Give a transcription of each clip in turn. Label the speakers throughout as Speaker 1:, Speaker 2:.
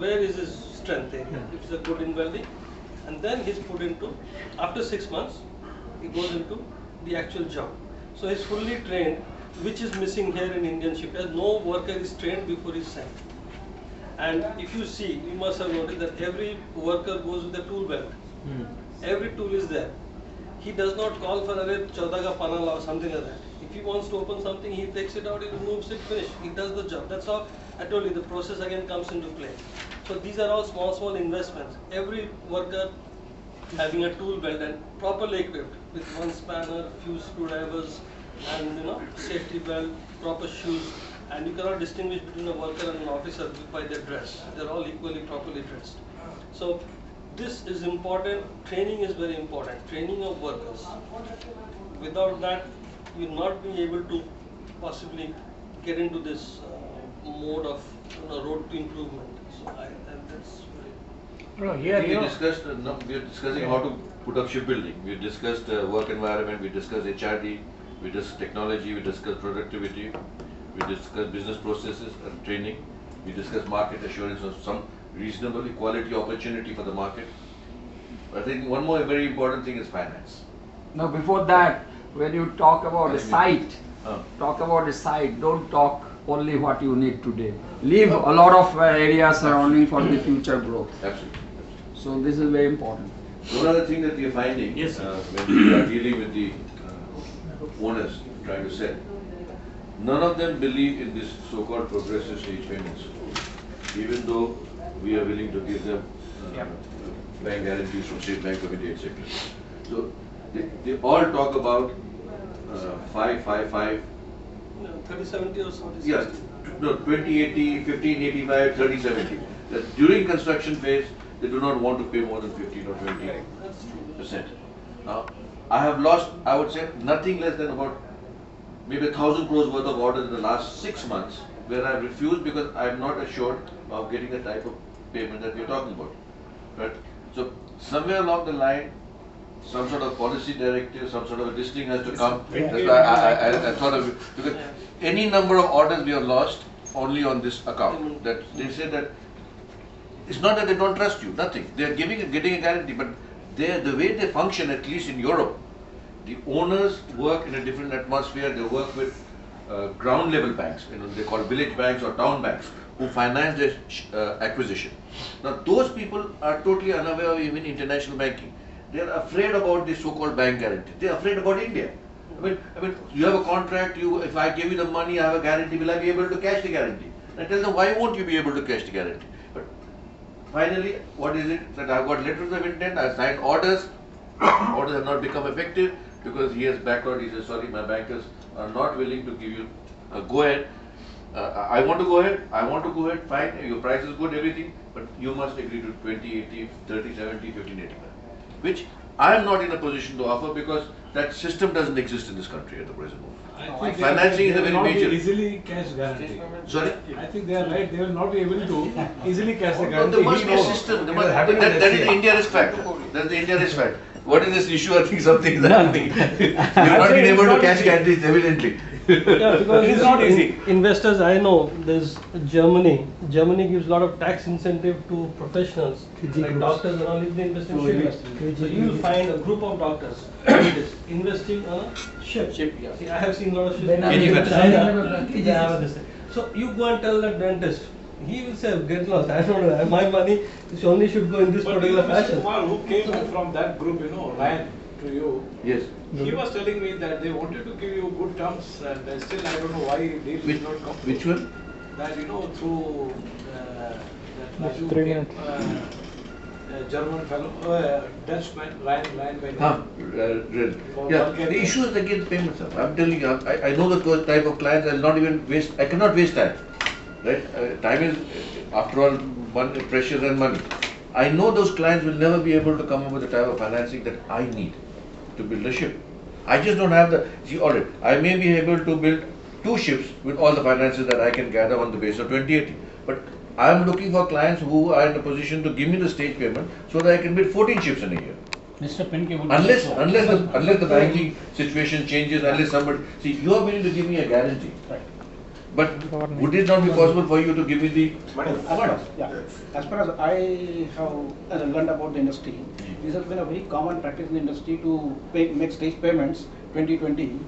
Speaker 1: where is his strength area, if he's a good in welding, and then he's put into, after 6 months, he goes into the actual job. So he's fully trained, which is missing here in Indian shipyards. No worker is trained before he's sent. And if you see, you must have noticed that every worker goes with a tool belt. Every tool is there. He does not call for a 14 ka panala or something like that. If he wants to open something, he takes it out, he removes it, finish. He does the job. That's how I told you the process again comes into play. So these are all small investments. Every worker having a tool belt and properly equipped with one spanner, few screwdrivers, and safety belt, proper shoes. And you cannot distinguish between a worker and an officer by their dress. They're all equally properly dressed. So this is important. Training is very important. Training of workers. Without that, you'll not be able to possibly get into this mode of road to improvement. So and that's very.
Speaker 2: We discussed. We are discussing how to put up shipbuilding. We discussed work environment. We discussed HRD. We discussed technology. We discussed productivity. We discussed business processes and training. We discussed market assurance of some reasonable equality opportunity for the market. I think one more very important thing is finance.
Speaker 3: Now, before that, when you talk about a site, don't talk only what you need today. Leave a lot of areas surrounding for the future growth.
Speaker 2: Absolutely.
Speaker 3: So this is very important.
Speaker 2: One other thing that we are finding when we are dealing with the owners trying to sell, none of them believe in this so-called progressive stage payments, even though we are willing to give them bank guarantees from State Bank of India, etc. So they all talk about 555.
Speaker 1: 3070 or so.
Speaker 2: Yes, no, 2080, 1585, 3070. That during construction phase, they do not want to pay more than 15 or 20%. Now, I have lost, I would say, nothing less than about maybe 1,000 crores worth of orders in the last 6 months, where I refused because I am not assured of getting the type of payment that we are talking about. Right? So somewhere along the line, some sort of policy directive, some sort of a this thing has to come. That's why I thought of it. Because any number of orders we have lost only on this account. That they say that it's not that they don't trust you, nothing. They are getting a guarantee, but the way they function, at least in Europe, the owners work in a different atmosphere. They work with ground level banks, they call village banks or town banks, who finance their acquisition. Now those people are totally unaware of even international banking. They are afraid about this so-called bank guarantee. They are afraid about India. I mean, you have a contract. If I give you the money, I have a guarantee. Will I be able to cash the guarantee? And I tell them, why won't you be able to cash the guarantee? But finally, what is it that I've got letters of intent? I've signed orders. Orders have not become effective because he has backed out. He says, sorry, my bankers are not willing to give you a go ahead. I want to go ahead. I want to go ahead. Fine, your price is good, everything, but you must agree to 2080, 3070, 1585. Which I am not in a position to offer because that system doesn't exist in this country at the present moment. Financing is a very major.
Speaker 4: Easily cash guarantee.
Speaker 2: Sorry?
Speaker 4: I think they are right. They will not be able to easily cash the guarantee.
Speaker 2: There must be a system. That is the India risk factor. That's the India risk factor. What is this issue? I think something is happening. You have not been able to cash guarantees, evidently.
Speaker 1: Yeah, because it's not easy. Investors, I know, there's Germany. Germany gives a lot of tax incentive to professionals, like doctors and all. If they invest in shipyards, so you will find a group of doctors investing on a ship.
Speaker 2: Yeah.
Speaker 1: See, I have seen a lot of ships in China. So you go and tell the dentist, he will say, get lost. I don't know. My money only should go in this particular fashion.
Speaker 4: Kumar, who came from that group, Ryan, to you.
Speaker 2: Yes.
Speaker 4: He was telling me that they wanted to give you good terms, and still I don't know why deal did not come.
Speaker 2: Which one?
Speaker 4: That through that
Speaker 5: 3 minutes.
Speaker 4: German fellow, Dutchman, Ryan.
Speaker 2: Yeah, the issue is again payments. I'm telling you, I know the type of clients. I'll not even waste. I cannot waste time. Right? Time is, after all, precious and money. I know those clients will never be able to come up with the type of financing that I need to build a ship. I just don't have the, alright, I may be able to build 2 ships with all the finances that I can gather on the base of 2080. But I am looking for clients who are in a position to give me the stage payment so that I can build 14 ships in a year.
Speaker 5: Mr. Pinke would
Speaker 2: Unless the banking situation changes, unless somebody, see, you are willing to give me a guarantee.
Speaker 5: Right.
Speaker 2: But would it not be possible for you to give me the funds?
Speaker 5: As far as I have learned about the industry, this has been a very common practice in the industry to make stage payments 2020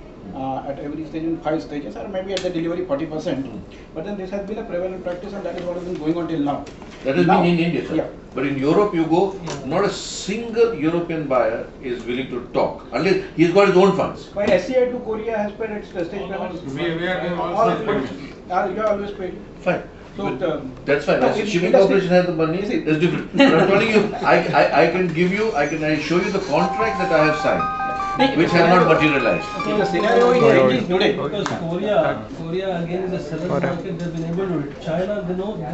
Speaker 5: at every stage in 5 stages, or maybe at the delivery 40%. But then this has been a prevalent practice, and that is what has been going on till now.
Speaker 2: That has been in India, sir.
Speaker 5: Yeah.
Speaker 2: But in Europe, you go, not a single European buyer is willing to talk unless he's got his own funds.
Speaker 5: When SCI to Korea has paid its stage payments,
Speaker 4: We are
Speaker 5: all
Speaker 4: also
Speaker 5: of it, you have always paid.
Speaker 2: Fine.
Speaker 5: So
Speaker 2: That's fine.
Speaker 5: No,
Speaker 2: As
Speaker 5: in
Speaker 2: shipping
Speaker 5: industry-
Speaker 2: corporation has the money,
Speaker 5: See.
Speaker 2: it's different. But I'm telling you, I can give you, I show you the contract that I have signed, which has not materialized.
Speaker 5: if the scenario is changing today,
Speaker 1: Because Korea again is a seller's market, they've been able to do it. China,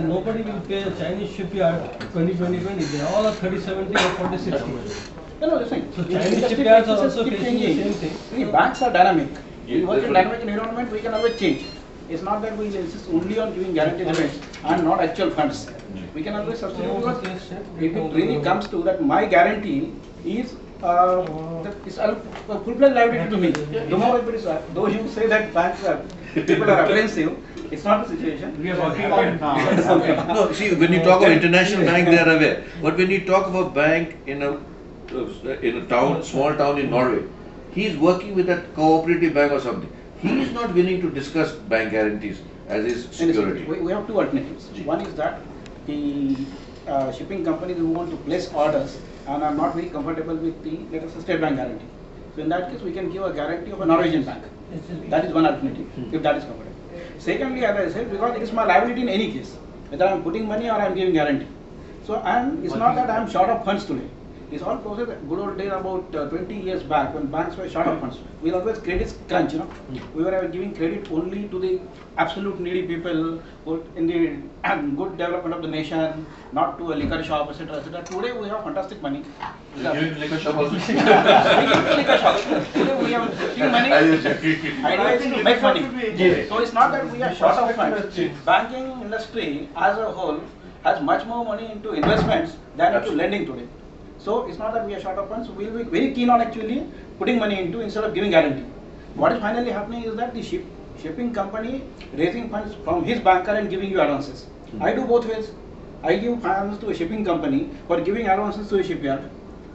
Speaker 1: nobody will pay a Chinese shipyard 2020. They all are 30-70 or 40-60.
Speaker 5: no, listen.
Speaker 1: So
Speaker 5: in
Speaker 1: Chinese
Speaker 5: industry
Speaker 1: shipyards are
Speaker 5: practices
Speaker 1: also
Speaker 5: keep
Speaker 1: facing the
Speaker 5: changing.
Speaker 1: same thing.
Speaker 5: See, banks are dynamic. We
Speaker 2: Yeah,
Speaker 5: work in
Speaker 2: that's
Speaker 5: dynamic environment, we can always change. It's not that we insist only on giving guarantee limits and not actual funds. We can always substitute, because if it really comes to that, my guarantee is it's a full-fledged liability to me. Though you say that banks are, people are apprehensive, it's not the situation.
Speaker 4: We are working on
Speaker 2: No, see, when you talk of international bank, they are aware. But when you talk of a bank in a town, small town in Norway, he is working with a cooperative bank or something. He is not willing to discuss bank guarantees as his security.
Speaker 5: We have two alternatives. One is that the shipping companies who want to place orders and are not very comfortable with the, let us say, state bank guarantee. So in that case, we can give a guarantee of a Norwegian bank. That is one alternative, if that is comfortable. Secondly, as I said, because it is my liability in any case, whether I am putting money or I am giving guarantee. So it's not that I am short of funds today. It's all process, good old days about 20 years back when banks were short of funds. We always credit crunch, We were giving credit only to the absolute needy people who in the good development of the nation, not to a liquor shop, etc., etc. Today we have fantastic money.
Speaker 2: You're in liquor shop also?
Speaker 5: Liquor shop. Today we have giving money. Idea is to make money. So it's not that we are short of funds. Banking industry as a whole has much more money into investments than into lending today. So it's not that we are short of funds. We will be very keen on actually putting money into instead of giving guarantee. What is finally happening is that the shipping company raising funds from his banker and giving you advances. I do both ways. I give finance to a shipping company for giving advances to a shipyard,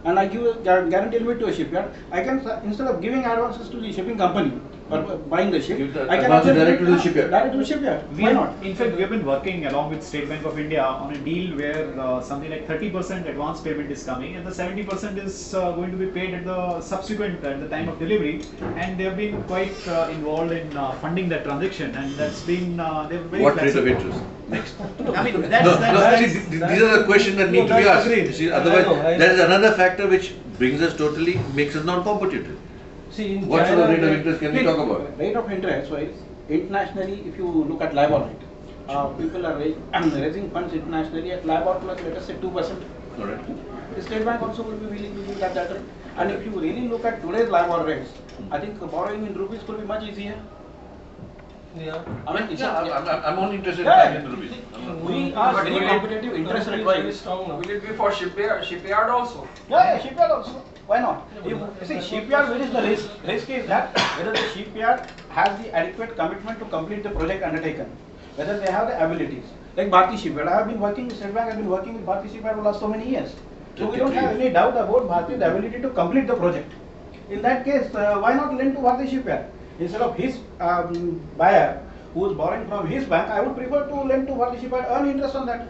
Speaker 5: and I give a guarantee limit to a shipyard. I can, instead of giving advances to the shipping company for buying the ship, I can
Speaker 2: advance direct to the shipyard.
Speaker 5: Direct to the shipyard. Why not?
Speaker 6: In fact, we have been working along with State Bank of India on a deal where something like 30% advance payment is coming, and the 70% is going to be paid at the subsequent, at the time of delivery. And they have been quite involved in funding that transaction, and that's been they're very
Speaker 2: What rate of
Speaker 6: flexible.
Speaker 2: interest? Next.
Speaker 6: I mean,
Speaker 2: See, these are the questions that need to be asked. You see, otherwise, there is another factor which brings us totally, makes us non-competitive.
Speaker 1: See, in
Speaker 2: What sort of
Speaker 1: China,
Speaker 2: rate of interest can we talk about?
Speaker 5: Rate of interest wise, internationally, if you look at LIBOR rate, people are raising funds internationally at LIBOR plus, let us say, 2%.
Speaker 2: Alright.
Speaker 5: The State Bank also will be willing to give that rate. And if you really look at today's LIBOR rates, I think borrowing in rupees could be much easier.
Speaker 1: Yeah.
Speaker 5: I mean, it's
Speaker 2: I'm only interested
Speaker 5: Yeah.
Speaker 2: in rupees.
Speaker 5: we are very competitive interest rate
Speaker 1: Very
Speaker 5: wise.
Speaker 1: strong now.
Speaker 3: Will it be for shipyard also?
Speaker 5: Yeah, shipyard also. Why not? You see, shipyard, where is the risk? Risk is that whether the shipyard has the adequate commitment to complete the project undertaken, whether they have the abilities. Like Bharti Shipyard, I have been working with State Bank, I have been working with Bharti Shipyard for the last so many years. So we don't have any doubt about Bharti's ability to complete the project. In that case, why not lend to Bharti Shipyard? Instead of his buyer who is borrowing from his bank, I would prefer to lend to Bharti Shipyard, earn interest on that.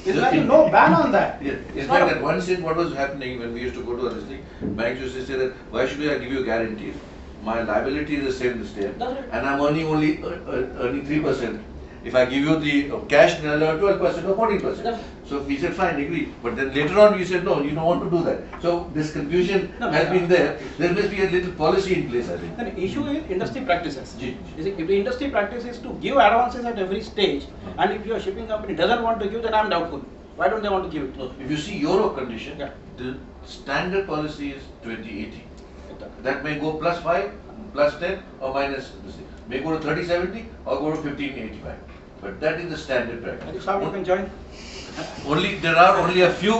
Speaker 5: There's nothing, no ban on that.
Speaker 2: Yeah.
Speaker 5: It's
Speaker 2: In
Speaker 5: not
Speaker 2: fact,
Speaker 5: a-
Speaker 2: at one stage, what was happening when we used to go to this thing, banks used to say that, why should I give you guarantees? My liability is the same this day,
Speaker 5: That's right.
Speaker 2: and I'm only earning 3%. If I give you the cash, then I'll earn 12% or 14%.
Speaker 5: That's-
Speaker 2: So we said, fine, agree. But then later on, we said, no, you don't want to do that. So this confusion
Speaker 5: No,
Speaker 2: has
Speaker 5: no.
Speaker 2: been there. There must be a little policy in place, I think.
Speaker 5: The issue is industry practices.
Speaker 2: Ji.
Speaker 5: You see, if the industry practice is to give advances at every stage, and if your shipping company doesn't want to give, then I'm doubtful. Why don't they want to give it?
Speaker 2: If you see Europe condition,
Speaker 5: Yeah.
Speaker 2: the standard policy is 2080. That may go +5, +10 or minus this thing. May go to 3070 or go to 1585. But that is the standard
Speaker 5: I think
Speaker 2: practice.
Speaker 5: some you can join.
Speaker 2: There are only a few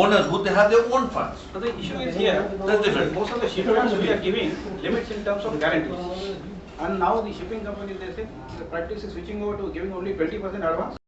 Speaker 2: owners who they have their own funds.
Speaker 5: So the issue is here,
Speaker 2: That's different.
Speaker 5: most of the shipyards we are giving limits in terms of guarantees. And now the shipping companies, they say the practice is switching over to giving only 20% advance.